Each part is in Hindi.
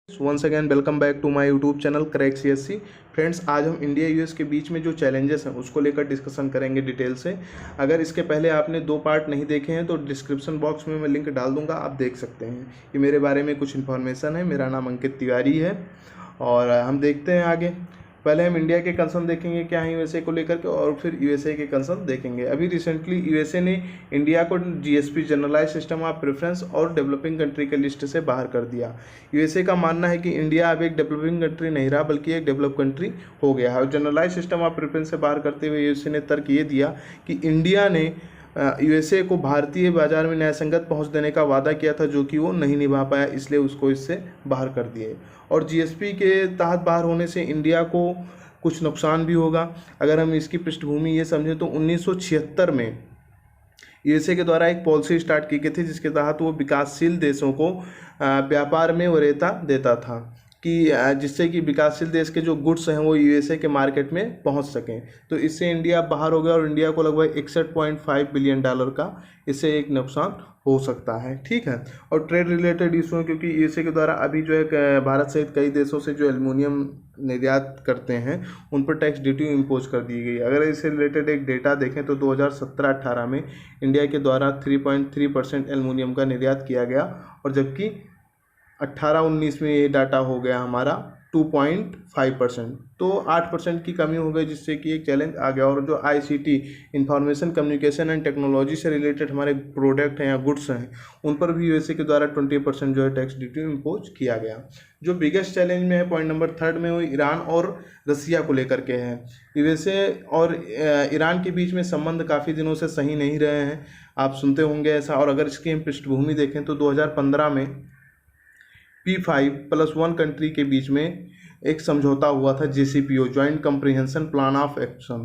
Once again welcome back to my YouTube channel crack CSC. Friends, आज हम इंडिया यूएस के बीच में जो चैलेंजेस हैं उसको लेकर डिस्कशन करेंगे डिटेल से। अगर इसके पहले आपने 2 पार्ट नहीं देखे हैं तो डिस्क्रिप्शन बॉक्स में मैं लिंक डाल दूंगा, आप देख सकते हैं। ये मेरे बारे में कुछ इन्फॉर्मेशन है। मेरा नाम अंकित तिवारी है और हम देखते हैं आगे। पहले हम इंडिया के कंसर्न देखेंगे क्या है यूएसए को लेकर के, और फिर यूएसए के कंसर्न देखेंगे। अभी रिसेंटली यूएसए ने इंडिया को GSP generalise system of preference और डेवलपिंग कंट्री के लिस्ट से बाहर कर दिया। यूएसए का मानना है कि इंडिया अब एक डेवलपिंग कंट्री नहीं रहा बल्कि एक डेवलप कंट्री हो गया है। और जनरलाइज सिस्टम ऑफ प्रेफरेंस से बाहर करते हुए यूएसए ने तर्क ये दिया कि इंडिया ने यूएसए को भारतीय बाजार में न्यायसंगत पहुंच देने का वादा किया था, जो कि वो नहीं निभा पाया, इसलिए उसको इससे बाहर कर दिए। और जीएसपी के तहत बाहर होने से इंडिया को कुछ नुकसान भी होगा। अगर हम इसकी पृष्ठभूमि ये समझें तो 1976 में यूएसए के द्वारा एक पॉलिसी स्टार्ट की गई थी जिसके तहत वो विकासशील देशों को व्यापार में वरीयता देता था कि जिससे कि विकासशील देश के जो गुड्स हैं वो यूएसए के मार्केट में पहुंच सकें। तो इससे इंडिया बाहर हो गया और इंडिया को लगभग $61.5 बिलियन का इससे एक नुकसान हो सकता है। ठीक है। और ट्रेड रिलेटेड इशू है क्योंकि यूएसए के द्वारा अभी जो है भारत सहित कई देशों से जो एल्युमिनियम निर्यात करते हैं उन पर टैक्स ड्यूटी इम्पोज कर दी गई। अगर इससे रिलेटेड एक डेटा देखें तो 2017-18 में इंडिया के द्वारा 3.3% एल्युमिनियम का निर्यात किया गया, और जबकि 18-19 में ये डाटा हो गया हमारा 2.5%, तो 8% की कमी हो गई, जिससे कि एक चैलेंज आ गया। और जो ICT information communication and technology से रिलेटेड हमारे प्रोडक्ट हैं या गुड्स हैं उन पर भी यूएसए के द्वारा 20% जो है टैक्स ड्यूटी इम्पोज किया गया। जो बिगेस्ट चैलेंज में है पॉइंट नंबर 3 में वो ईरान और रसिया को लेकर के है। यूएसए और ईरान के बीच में संबंध काफ़ी दिनों से सही नहीं रहे हैं, आप सुनते होंगे ऐसा। और अगर इसकी हम पृष्ठभूमि देखें तो 2015 में P5+1 कंट्री के बीच में एक समझौता हुआ था, JCPO joint comprehensive plan of action.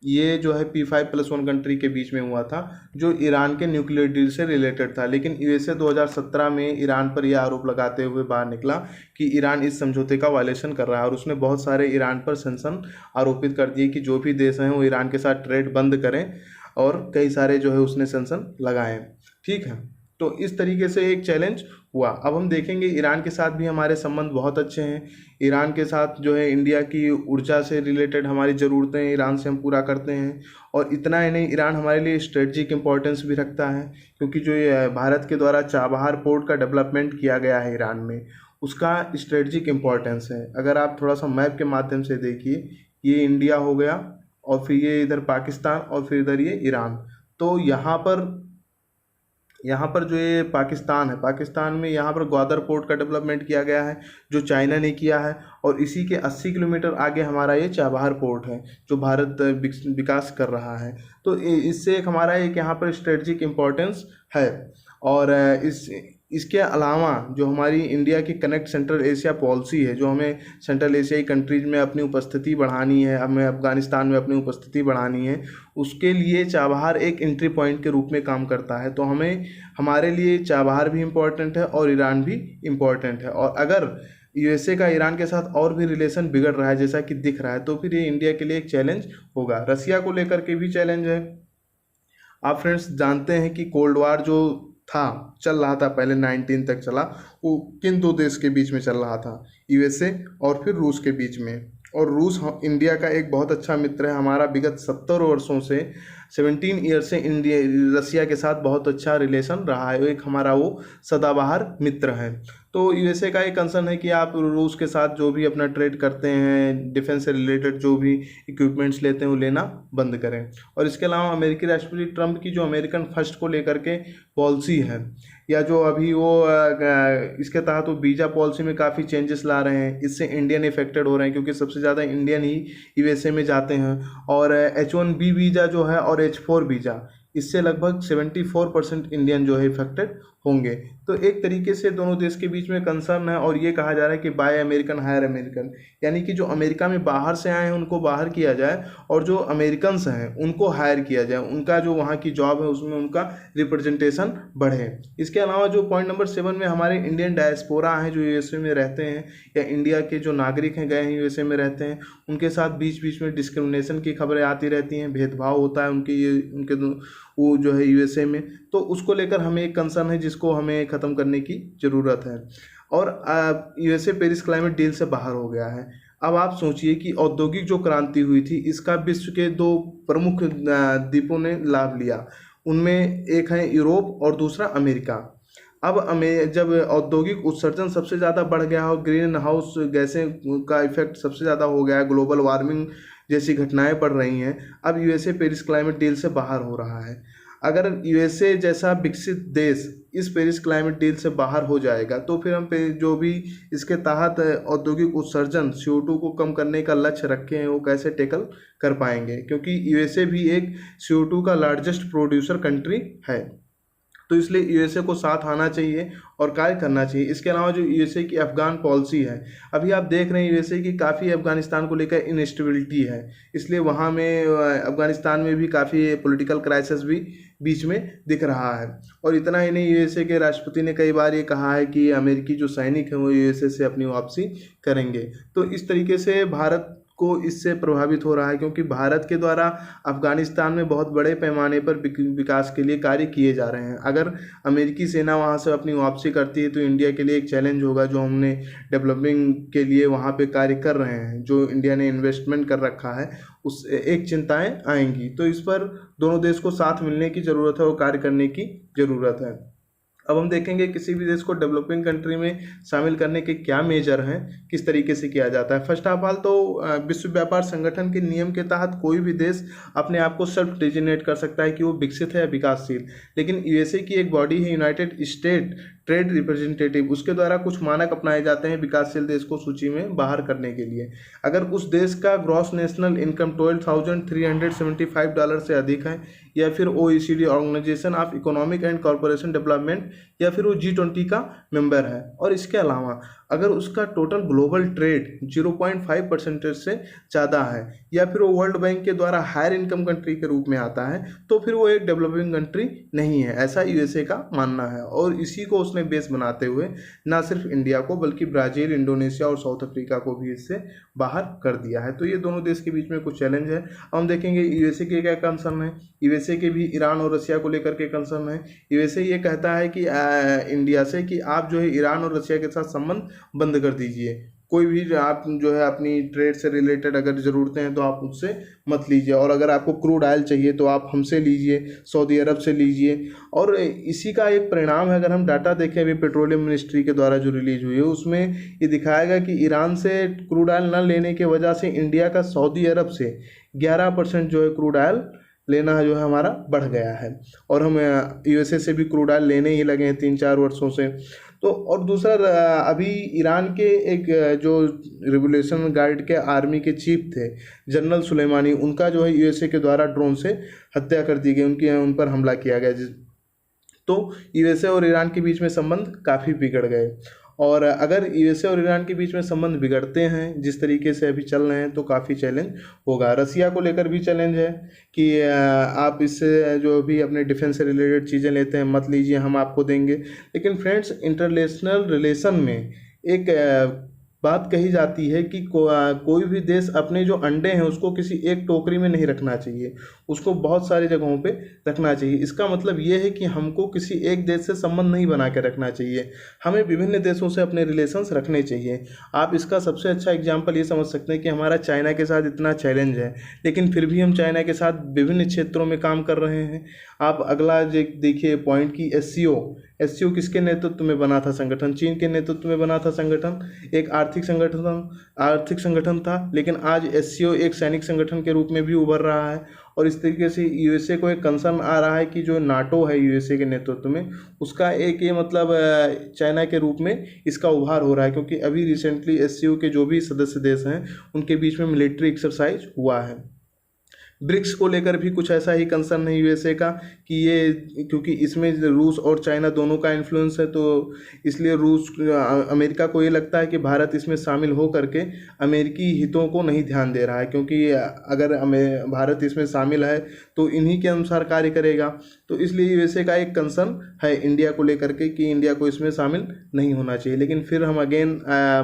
ये जो है P5+1 कंट्री के बीच में हुआ था जो ईरान के न्यूक्लियर डील से रिलेटेड था। लेकिन यूएसए 2017 में ईरान पर यह आरोप लगाते हुए बाहर निकला कि ईरान इस समझौते का वायलेशन कर रहा है, और उसने बहुत सारे ईरान पर सैंक्शन आरोपित कर दिए कि जो भी देश हैं वो ईरान के साथ ट्रेड बंद करें, और कई सारे जो है उसने सैंक्शन लगाए। ठीक है। तो इस तरीके से एक चैलेंज हुआ। अब हम देखेंगे ईरान के साथ भी हमारे संबंध बहुत अच्छे हैं। ईरान के साथ जो है इंडिया की ऊर्जा से रिलेटेड हमारी ज़रूरतें ईरान से हम पूरा करते हैं। और इतना ही नहीं, ईरान हमारे लिए स्ट्रेटजिक इम्पोर्टेंस भी रखता है क्योंकि जो ये भारत के द्वारा चाबहार पोर्ट का डेवलपमेंट किया गया है ईरान में, उसका स्ट्रेटजिक इम्पोर्टेंस है। अगर आप थोड़ा सा मैप के माध्यम से देखिए, ये इंडिया हो गया और फिर ये इधर पाकिस्तान और फिर इधर ये ईरान। तो यहाँ पर जो ये पाकिस्तान है, पाकिस्तान में यहाँ पर ग्वादर पोर्ट का डेवलपमेंट किया गया है जो चाइना ने किया है, और इसी के 80 किलोमीटर आगे हमारा ये चाबहार पोर्ट है जो भारत विकास कर रहा है। तो इससे एक हमारा एक यहाँ पर स्ट्रेटजिक इम्पोर्टेंस है। और इसके अलावा जो हमारी इंडिया की कनेक्ट सेंट्रल एशिया पॉलिसी है, जो हमें सेंट्रल एशियाई कंट्रीज में अपनी उपस्थिति बढ़ानी है, हमें अफगानिस्तान में अपनी उपस्थिति बढ़ानी है, उसके लिए चाबहार एक एंट्री पॉइंट के रूप में काम करता है। तो हमारे लिए चाबहार भी इम्पोर्टेंट है और ईरान भी इम्पोर्टेंट है। और अगर यूएसए का ईरान के साथ और भी रिलेशन बिगड़ रहा है जैसा कि दिख रहा है, तो फिर ये इंडिया के लिए एक चैलेंज होगा। रसिया को लेकर के भी चैलेंज है। आप फ्रेंड्स जानते हैं कि कोल्ड वार जो चल रहा था पहले 19 तक चला, वो किन 2 देश के बीच में चल रहा था, यूएसए और फिर रूस के बीच में। और रूस इंडिया का एक बहुत अच्छा मित्र है। हमारा विगत 70 वर्षों से 17 ईयर से इंडिया रसिया के साथ बहुत अच्छा रिलेशन रहा है। एक हमारा वो सदाबहार मित्र है। तो यूएसए का एक कंसर्न है कि आप रूस के साथ जो भी अपना ट्रेड करते हैं, डिफेंस से रिलेटेड जो भी इक्विपमेंट्स लेते हैं वो लेना बंद करें। और इसके अलावा अमेरिकी राष्ट्रपति ट्रंप की जो अमेरिकन फर्स्ट को लेकर के पॉलिसी है, या जो अभी वो इसके तहत वो वीज़ा पॉलिसी में काफ़ी चेंजेस ला रहे हैं, इससे इंडियन इफेक्टेड हो रहे हैं क्योंकि सबसे ज़्यादा इंडियन ही यूएसए में जाते हैं। और H1B वीज़ा जो है और H4 वीज़ा, इससे लगभग 74% इंडियन जो है इफेक्टेड होंगे। तो एक तरीके से दोनों देश के बीच में कंसर्न है। और ये कहा जा रहा है कि बाय अमेरिकन हायर अमेरिकन, यानी कि जो अमेरिका में बाहर से आए हैं उनको बाहर किया जाए और जो अमेरिकन्स हैं उनको हायर किया जाए, उनका जो वहाँ की जॉब है उसमें उनका रिप्रेजेंटेशन बढ़े। इसके अलावा जो पॉइंट नंबर 7 में हमारे इंडियन डायस्पोरा हैं जो यूएसए में रहते हैं, या इंडिया के जो नागरिक हैं गए हैं यूएसए में रहते हैं, उनके साथ बीच बीच में डिस्क्रिमिनेशन की खबरें आती रहती हैं, भेदभाव होता है उनके वो जो है यूएसए में। तो उसको लेकर हमें एक कंसर्न है जिसको हमें ख़त्म करने की ज़रूरत है। और यूएसए पेरिस क्लाइमेट डील से बाहर हो गया है। अब आप सोचिए कि औद्योगिक जो क्रांति हुई थी इसका विश्व के दो प्रमुख द्वीपों ने लाभ लिया। उनमें एक है यूरोप और दूसरा अमेरिका। अब जब औद्योगिक उत्सर्जन सबसे ज़्यादा बढ़ गया और ग्रीन हाउस गैसें का इफेक्ट सबसे ज़्यादा हो गया है, ग्लोबल वार्मिंग जैसी घटनाएं बढ़ रही हैं, अब यूएसए पेरिस क्लाइमेट डील से बाहर हो रहा है। अगर यूएसए जैसा विकसित देश इस पेरिस क्लाइमेट डील से बाहर हो जाएगा तो फिर हम जो भी इसके तहत औद्योगिक उत्सर्जन CO2 को कम करने का लक्ष्य रखे हैं वो कैसे टैकल कर पाएंगे, क्योंकि यूएसए भी एक CO2 का लार्जेस्ट प्रोड्यूसर कंट्री है। तो इसलिए यूएसए को साथ आना चाहिए और कार्य करना चाहिए। इसके अलावा जो यूएसए की अफगान पॉलिसी है, अभी आप देख रहे हैं यूएसए की काफ़ी अफगानिस्तान को लेकर इनस्टेबिलिटी है, इसलिए वहाँ में अफगानिस्तान में भी काफ़ी पॉलिटिकल क्राइसिस भी बीच में दिख रहा है। और इतना ही नहीं, यूएसए के राष्ट्रपति ने कई बार ये कहा है कि अमेरिकी जो सैनिक हैं वो यूएसए से अपनी वापसी करेंगे। तो इस तरीके से भारत को इससे प्रभावित हो रहा है, क्योंकि भारत के द्वारा अफगानिस्तान में बहुत बड़े पैमाने पर विकास के लिए कार्य किए जा रहे हैं। अगर अमेरिकी सेना वहां से अपनी वापसी करती है तो इंडिया के लिए एक चैलेंज होगा, जो हमने डेवलपिंग के लिए वहां पे कार्य कर रहे हैं, जो इंडिया ने इन्वेस्टमेंट कर रखा है, उस एक चिंताएं आएंगी। तो इस पर दोनों देश को साथ मिलने की ज़रूरत है और कार्य करने की ज़रूरत है। अब हम देखेंगे किसी भी देश को डेवलपिंग कंट्री में शामिल करने के क्या मेजर हैं, किस तरीके से किया जाता है। फर्स्ट ऑफ ऑल तो विश्व व्यापार संगठन के नियम के तहत कोई भी देश अपने आप को सेल्फ डिजिग्नेट कर सकता है कि वो विकसित है या विकासशील, लेकिन यूएसए की एक बॉडी है यूनाइटेड स्टेट ट्रेड रिप्रेजेंटेटिव, उसके द्वारा कुछ मानक अपनाए जाते हैं विकासशील देश को सूची में बाहर करने के लिए। अगर उस देश का ग्रॉस नेशनल इनकम $12,375 से अधिक है, या फिर OECD organisation of economic and corporation development, या फिर वो G20 का मेंबर है, और इसके अलावा अगर उसका टोटल ग्लोबल ट्रेड 0.5% से ज़्यादा है, या फिर वो वर्ल्ड बैंक के द्वारा हायर इनकम कंट्री के रूप में आता है, तो फिर वो एक डेवलपिंग कंट्री नहीं है, ऐसा यूएसए का मानना है। और इसी को उसने बेस बनाते हुए ना सिर्फ इंडिया को बल्कि ब्राज़ील, इंडोनेशिया और साउथ अफ्रीका को भी इससे बाहर कर दिया है। तो ये दोनों देश के बीच में कुछ चैलेंज है। हम देखेंगे यूएसए के क्या कंसर्न है। यूएसए के भी ईरान और रशिया को लेकर के कंसर्न है। यूएसए ये कहता है कि इंडिया से कि आप जो है ईरान और रशिया के साथ संबंध बंद कर दीजिए, कोई भी आप जो है अपनी ट्रेड से रिलेटेड अगर ज़रूरतें हैं तो आप उससे मत लीजिए, और अगर आपको क्रूड ऑयल चाहिए तो आप हमसे लीजिए, सऊदी अरब से लीजिए। और इसी का एक परिणाम है, अगर हम डाटा देखें अभी पेट्रोलियम मिनिस्ट्री के द्वारा जो रिलीज हुई है उसमें ये दिखाएगा कि ईरान से क्रूड ऑयल न लेने की वजह से इंडिया का सऊदी अरब से 11% जो है क्रूड ऑयल लेना जो है हमारा बढ़ गया है, और हम यूएसए से भी क्रूड ऑयल लेने ही लगे हैं 3-4 वर्षों से। तो और दूसरा, अभी ईरान के एक जो रिवोल्यूशन गार्ड के आर्मी के चीफ थे जनरल सुलेमानी, उनका जो है यूएसए के द्वारा ड्रोन से हत्या कर दी गई, उन पर हमला किया गया। तो यूएसए और ईरान के बीच में संबंध काफ़ी बिगड़ गए, और अगर यूएसए और ईरान के बीच में संबंध बिगड़ते हैं जिस तरीके से अभी चल रहे हैं तो काफ़ी चैलेंज होगा। रसिया को लेकर भी चैलेंज है कि आप इससे जो भी अपने डिफेंस से रिलेटेड चीज़ें लेते हैं मत लीजिए, हम आपको देंगे। लेकिन फ्रेंड्स, इंटरनेशनल रिलेशन में एक बात कही जाती है कि कोई भी देश अपने जो अंडे हैं उसको किसी एक टोकरी में नहीं रखना चाहिए, उसको बहुत सारी जगहों पे रखना चाहिए। इसका मतलब ये है कि हमको किसी एक देश से संबंध नहीं बना के रखना चाहिए, हमें विभिन्न देशों से अपने रिलेशंस रखने चाहिए। आप इसका सबसे अच्छा एग्जांपल ये समझ सकते हैं कि हमारा चाइना के साथ इतना चैलेंज है, लेकिन फिर भी हम चाइना के साथ विभिन्न क्षेत्रों में काम कर रहे हैं। आप अगला देखिए पॉइंट की एससीओ किसके नेतृत्व में बना था संगठन? चीन के नेतृत्व में बना था संगठन, एक आर्थिक संगठन था, लेकिन आज एससीओ एक सैनिक संगठन के रूप में भी उभर रहा है। और इस तरीके से यूएसए को एक कंसर्न आ रहा है कि जो नाटो है यूएसए के नेतृत्व में, उसका एक ये मतलब चाइना के रूप में इसका उभार हो रहा है, क्योंकि अभी रिसेंटली एससीओ के जो भी सदस्य देश हैं उनके बीच में मिलिट्री एक्सरसाइज हुआ है। ब्रिक्स को लेकर भी कुछ ऐसा ही कंसर्न है यूएसए का कि ये, क्योंकि इसमें रूस और चाइना दोनों का इन्फ्लुएंस है, तो इसलिए अमेरिका को ये लगता है कि भारत इसमें शामिल हो करके अमेरिकी हितों को नहीं ध्यान दे रहा है, क्योंकि अगर भारत इसमें शामिल है तो इन्हीं के अनुसार कार्य करेगा। तो इसलिए यूएसए का एक कंसर्न है इंडिया को लेकर के कि इंडिया को इसमें शामिल नहीं होना चाहिए। लेकिन फिर हम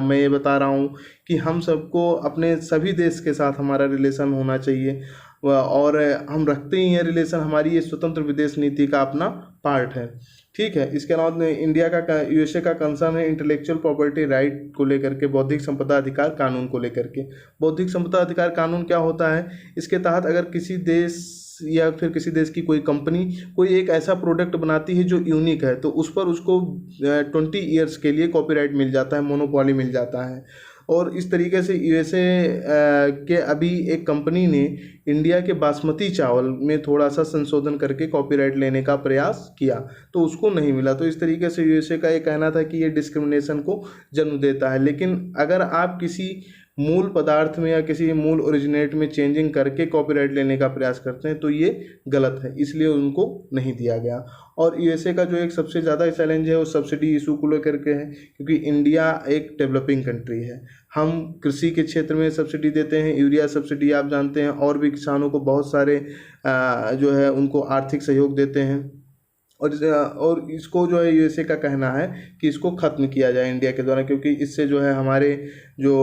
मैं ये बता रहा हूँ कि हम सबको अपने सभी देश के साथ हमारा रिलेशन होना चाहिए, और हम रखते ही हैं रिलेशन। हमारी ये स्वतंत्र विदेश नीति का अपना पार्ट है। ठीक है, इसके अलावा इंडिया का यूएसए का कंसर्न है इंटेलेक्चुअल प्रॉपर्टी राइट को लेकर के, बौद्धिक संपदा अधिकार कानून को लेकर के। बौद्धिक संपदा अधिकार कानून क्या होता है? इसके तहत अगर किसी देश या फिर किसी देश की कोई कंपनी कोई एक ऐसा प्रोडक्ट बनाती है जो यूनिक है, तो उस पर उसको 20 ईयर्स के लिए कॉपीराइट मिल जाता है, मोनोपॉली मिल जाता है। और इस तरीके से यूएसए के अभी एक कंपनी ने इंडिया के बासमती चावल में थोड़ा सा संशोधन करके कॉपीराइट लेने का प्रयास किया, तो उसको नहीं मिला। तो इस तरीके से यूएसए का ये कहना था कि ये डिस्क्रिमिनेशन को जन्म देता है। लेकिन अगर आप किसी मूल पदार्थ में या किसी मूल ओरिजिनेट में चेंजिंग करके कॉपीराइट लेने का प्रयास करते हैं तो ये गलत है, इसलिए उनको नहीं दिया गया। और यूएसए का जो एक सबसे ज़्यादा चैलेंज है वो सब्सिडी इशू को लेकर के है, क्योंकि इंडिया एक डेवलपिंग कंट्री है। हम कृषि के क्षेत्र में सब्सिडी देते हैं, यूरिया सब्सिडी आप जानते हैं, और भी किसानों को बहुत सारे जो है उनको आर्थिक सहयोग देते हैं। और इसको जो है यूएसए का कहना है कि इसको ख़त्म किया जाए इंडिया के द्वारा, क्योंकि इससे जो है हमारे जो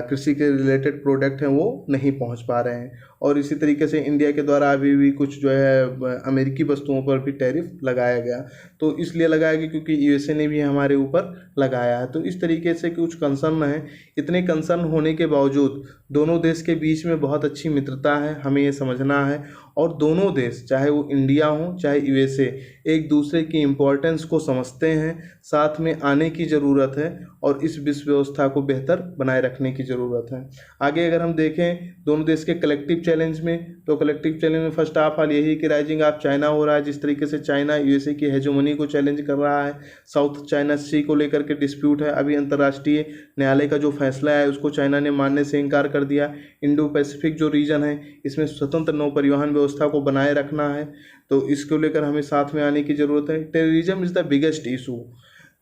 कृषि के रिलेटेड प्रोडक्ट हैं वो नहीं पहुंच पा रहे हैं। और इसी तरीके से इंडिया के द्वारा अभी भी कुछ जो है अमेरिकी वस्तुओं पर भी टैरिफ लगाया गया, तो इसलिए लगाया गया क्योंकि यूएसए ने भी हमारे ऊपर लगाया है। तो इस तरीके से कुछ कंसर्न है। इतने कंसर्न होने के बावजूद दोनों देश के बीच में बहुत अच्छी मित्रता है, हमें ये समझना है। और दोनों देश, चाहे वो इंडिया हो चाहे यूएसए, एक दूसरे की इम्पोर्टेंस को समझते हैं, साथ में आने की ज़रूरत है और इस विश्व व्यवस्था को बेहतर बनाए रखने की ज़रूरत है। आगे अगर हम देखें दोनों देश के कलेक्टिव चैलेंज में, तो कलेक्टिव चैलेंज में फर्स्ट ऑफ ऑल यही कि राइजिंग ऑफ चाइना हो रहा है। जिस तरीके से चाइना यूएसए की हेजोमनी को चैलेंज कर रहा है, साउथ चाइना सी को लेकर के डिस्प्यूट है। अभी अंतर्राष्ट्रीय न्यायालय का जो फैसला है उसको चाइना ने मानने से इनकार कर दिया। इंडो पैसिफिक जो रीजन है इसमें स्वतंत्र नौ परिवहन व्यवस्था को बनाए रखना है, तो इसको लेकर हमें साथ में आने की ज़रूरत है। Terrorism is the biggest issue.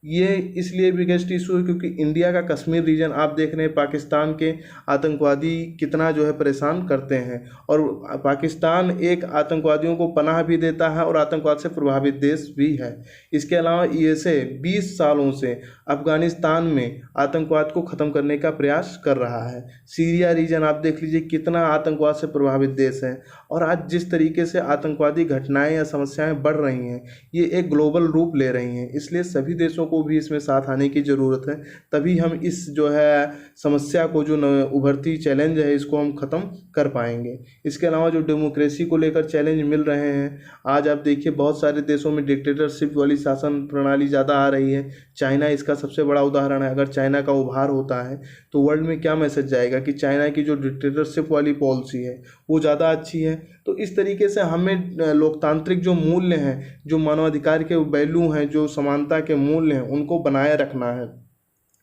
ये इसलिए बिगेस्ट इशू है क्योंकि इंडिया का कश्मीर रीजन आप देख रहे हैं, पाकिस्तान के आतंकवादी कितना जो है परेशान करते हैं, और पाकिस्तान एक आतंकवादियों को पनाह भी देता है और आतंकवाद से प्रभावित देश भी है। इसके अलावा यूएसए 20 सालों से अफगानिस्तान में आतंकवाद को ख़त्म करने का प्रयास कर रहा है। सीरिया रीजन आप देख लीजिए कितना आतंकवाद से प्रभावित देश है, और आज जिस तरीके से आतंकवादी घटनाएं या समस्याएं बढ़ रही हैं ये एक ग्लोबल रूप ले रही हैं। इसलिए सभी देशों को भी इसमें साथ आने की ज़रूरत है, तभी हम इस जो है समस्या को, जो उभरती चैलेंज है, इसको हम ख़त्म कर पाएंगे। इसके अलावा जो डेमोक्रेसी को लेकर चैलेंज मिल रहे हैं, आज आप देखिए बहुत सारे देशों में डिक्टेटरशिप वाली शासन प्रणाली ज़्यादा आ रही है। चाइना इसका सबसे बड़ा उदाहरण है। अगर चाइना का उभार होता है तो वर्ल्ड में क्या मैसेज जाएगा कि चाइना की जो डिक्टेटरशिप वाली पॉलिसी है वो ज़्यादा अच्छी है। तो इस तरीके से हमें लोकतांत्रिक जो मूल्य हैं, जो मानवाधिकार के वैल्यू हैं, जो समानता के मूल्य हैं, उनको बनाए रखना है।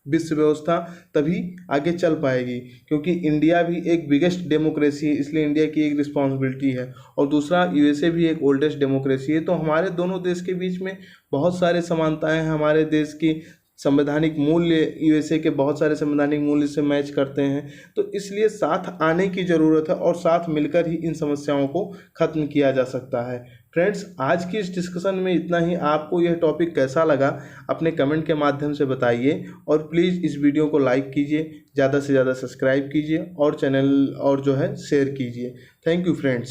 विश्व व्यवस्था तभी आगे चल पाएगी, क्योंकि इंडिया भी एक बिगेस्ट डेमोक्रेसी है, इसलिए इंडिया की एक रिस्पॉन्सिबिलिटी है। और दूसरा, यूएसए भी एक ओल्डेस्ट डेमोक्रेसी है। तो हमारे दोनों देश के बीच में बहुत सारे समानताएं हैं। हमारे देश की संवैधानिक मूल्य यूएसए के बहुत सारे संवैधानिक मूल्य से मैच करते हैं, तो इसलिए साथ आने की ज़रूरत है और साथ मिलकर ही इन समस्याओं को ख़त्म किया जा सकता है। फ्रेंड्स, आज की इस डिस्कशन में इतना ही। आपको यह टॉपिक कैसा लगा अपने कमेंट के माध्यम से बताइए, और प्लीज़ इस वीडियो को लाइक कीजिए, ज़्यादा से ज़्यादा सब्सक्राइब कीजिए और चैनल और जो है शेयर कीजिए। Thank you friends.